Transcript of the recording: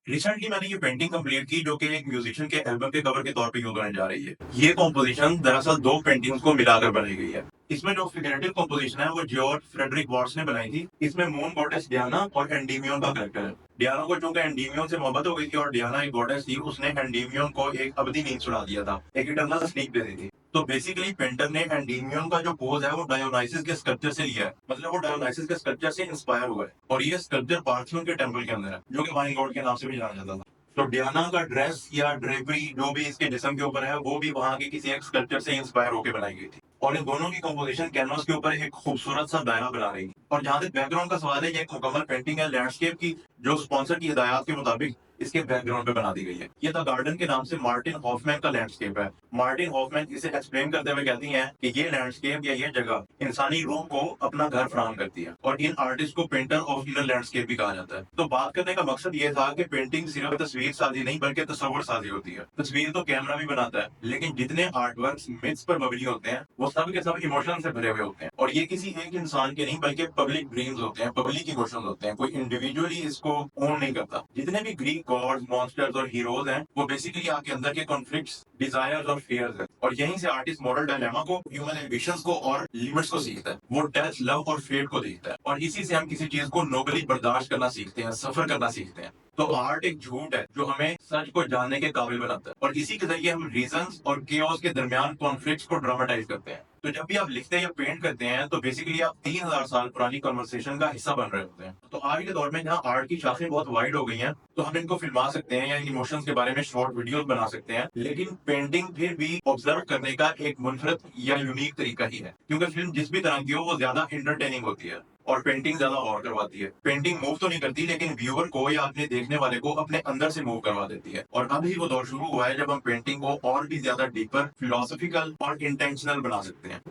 Recently मैंने ये painting complete की जो कि एक म्यूजिशियन के एल्बम के कवर के तौर पे यूज होने जा रही है। ये कॉम्पोजिशन दरअसल दो पेंटिंग्स को मिलाकर बनाई गई है। इसमें जो फिगरेटिव कॉम्पोजिशन है वो जॉर्ज फ्रेडरिक वॉर्ट्स ने बनाई थी। इसमें मून गॉडेस डियाना और एंडीमियन का कैरेक्टर है। डियाना को चूंकि एंडीमियन से मोहब्बत हो गई थी और डियाना एक गॉडेस थी, उसने एंडीमियन को एक अवधि नींद सुला दिया था, एक इटरनल स्लीप दे दी थी। तो बेसिकली पेंटर ने एंडीमियन का जो पोज है वो डायोनाइसिस के स्कल्पचर से लिया है, मतलब वो डायोनाइसिस के स्कल्पचर से इंस्पायर हुआ है। और ये स्कल्पचर पार्थियन के टेंपल के अंदर है, जो कि वाइन गॉड के नाम से भी जाना जाता था। तो डियाना का ड्रेस या ड्रेपरी जो भी इसके जिस्म के ऊपर है वो भी वहां के किसी एक स्कल्पचर से इंस्पायर होकर बनाई गई थी। और इन दोनों की कंपोजिशन कैनवास के ऊपर एक खूबसूरत सा दायरा बना रही है। और जहां तक बैकग्राउंड का सवाल है, ये एक मुकम्मल पेंटिंग है लैंडस्केप की, जो स्पॉन्सर की हिदायत के मुताबिक इसके बैकग्राउंड पे बना दी गई है। ये द गार्डन के नाम से मार्टिन हॉफमैन का लैंडस्केप है। मार्टिन हॉफमैन इसे एक्सप्लेन करते हुए कहती हैं कि ये लैंडस्केप या ये जगह इंसानी रूह को अपना घर फराहम करती है, और इन आर्टिस्ट को पेंटर ऑफ इनर लैंडस्केप भी कहा जाता है। तो बात करने का मकसद ये था कि पेंटिंग सिर्फ तस्वीर साजी नहीं बल्कि तस्वर साजी होती है। तस्वीर तो कैमरा भी बनाता है, लेकिन जितने आर्ट वर्क मिथ्स पर मबनी होते हैं वो सब के सब इमोशन से भरे हुए होते हैं। और ये किसी एक इंसान के नहीं बल्कि पब्लिक ड्रीम्स होते हैं, पब्लिक इमोशंस होते हैं। कोई इंडिविजुअली इसको ओन नहीं करता। जितने भी ग्रीक गॉड्स, मॉन्स्टर्स और हीरोज हैं वो बेसिकली आपके अंदर के कॉन्फ्लिक्ट्स, डिजायर्स और फियर्स है। और यहीं से आर्टिस्ट मॉरल डायलेमा को, ह्यूमन एम्बिशंस को और लिमिट्स को सीखता है। वो डेथ, लव और फेट को देखता है, और इसी से हम किसी चीज को नोबली बर्दाश्त करना सीखते हैं, सफर करना सीखते हैं। तो आर्ट एक झूठ है जो हमें सच को जानने के काबिल बनाता है, और इसी के जरिए हम रीजंस और केओस के दरमियान कॉन्फ्लिक्ट्स को ड्रामेटाइज करते हैं। तो जब भी आप लिखते हैं या पेंट करते हैं तो बेसिकली आप 3000 साल पुरानी कन्वर्सेशन का हिस्सा बन रहे होते हैं। तो आज के दौर में जहाँ आर्ट की शाखें बहुत वाइड हो गई हैं, तो हम इनको फिल्मा सकते हैं या इमोशंस के बारे में शॉर्ट वीडियोस बना सकते हैं, लेकिन पेंटिंग फिर भी ऑब्जर्व करने का एक मुनफरद या यूनिक तरीका ही है। क्योंकि फिल्म जिस भी तरह की हो वो ज्यादा इंटरटेनिंग होती है और पेंटिंग ज्यादा और करवाती है। पेंटिंग मूव तो नहीं करती, लेकिन व्यूअर को या अपने देखने वाले को अपने अंदर से मूव करवा देती है। और अब ही वो दौर शुरू हुआ है जब हम पेंटिंग को और भी ज्यादा डीपर, फिलोसफिकल और इंटेंशनल बना सकते हैं।